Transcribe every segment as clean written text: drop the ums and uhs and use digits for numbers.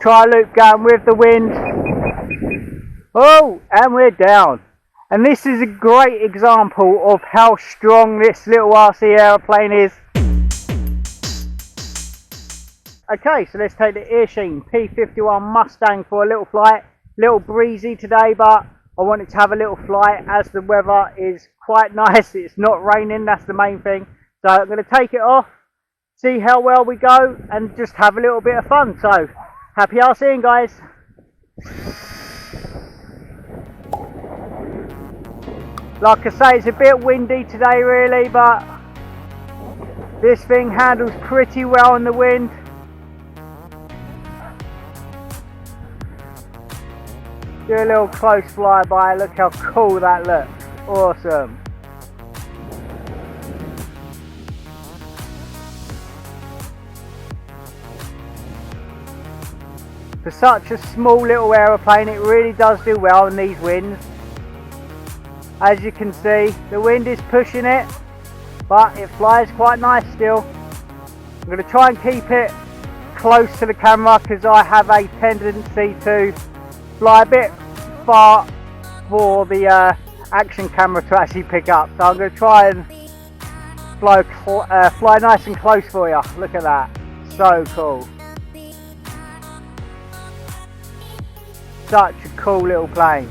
try a loop going with the wind. Oh, and we're down. And this is a great example of how strong this little RC aeroplane is. Okay, so let's take the Eachine P51 Mustang for a little flight. Little breezy today, but I wanted to have a little flight as the weather is quite nice. It's not raining, that's the main thing. So I'm going to take it off, see how well we go, and just have a little bit of fun. So, happy RCing, guys. Like I say, it's a bit windy today really, but this thing handles pretty well in the wind. Do a little close flyby, look how cool that looks. Awesome. For such a small little aeroplane, it really does do well in these winds. As you can see, the wind is pushing it, but it flies quite nice still. I'm going to try and keep it close to the camera because I have a tendency to fly a bit far for the action camera to actually pick up. So I'm going to try and fly nice and close for you. Look at that. So cool. Such a cool little plane.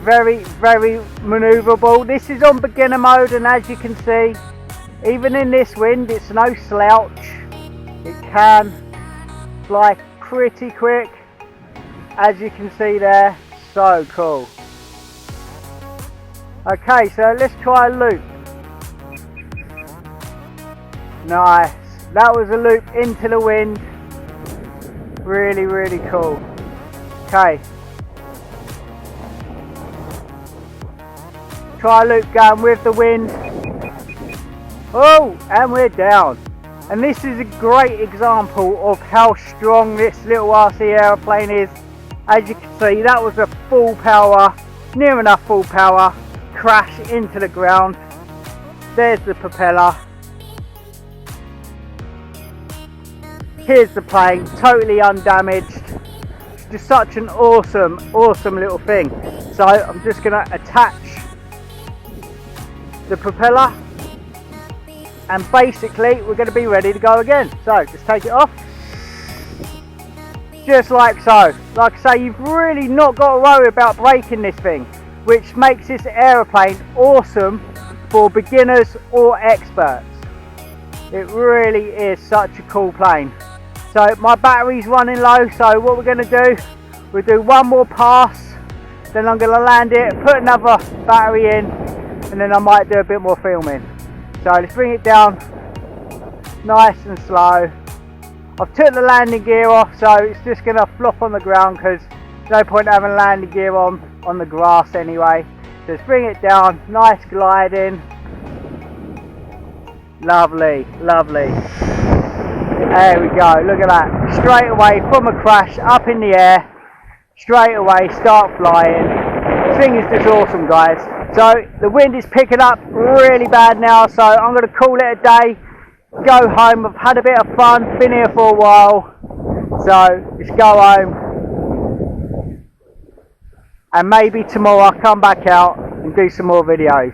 Very, very manoeuvrable. This is on beginner mode, and as you can see, even in this wind, it's no slouch. It can fly pretty quick, as you can see there. So cool. Okay, so let's try a loop. Nice. That was a loop into the wind. Really, really cool. Okay. Try a loop going with the wind. Oh, and we're down. And this is a great example of how strong this little RC aeroplane is. As you can see, that was a full power, near enough full power, crash into the ground. There's the propeller. Here's the plane, totally undamaged. It's just such an awesome, awesome little thing. So I'm just going to attach the propeller, and basically we're going to be ready to go again. So just take it off, just like so. Like I say, you've really not got to worry about breaking this thing, which makes this aeroplane awesome for beginners or experts. It really is such a cool plane. So my battery's running low, so what we're going to do, we'll do one more pass, then I'm going to land it, put another battery in, and then I might do a bit more filming. So let's bring it down nice and slow. I've took the landing gear off, so it's just going to flop on the ground because there's no point having landing gear on the grass anyway. So let's bring it down, nice gliding. Lovely, lovely. There we go, look at that. Straight away from a crash, up in the air, straight away start flying. This thing is just awesome, guys. So the wind is picking up really bad now, so I'm going to call it a day, go home. I've had a bit of fun, been here for a while, so let's go home, and maybe tomorrow I'll come back out and do some more videos.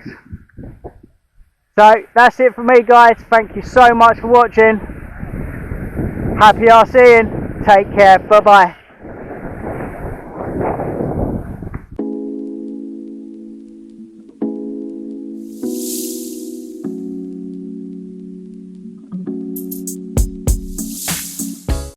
So that's it for me, guys. Thank you so much for watching. Happy RCing. Take care. Bye bye.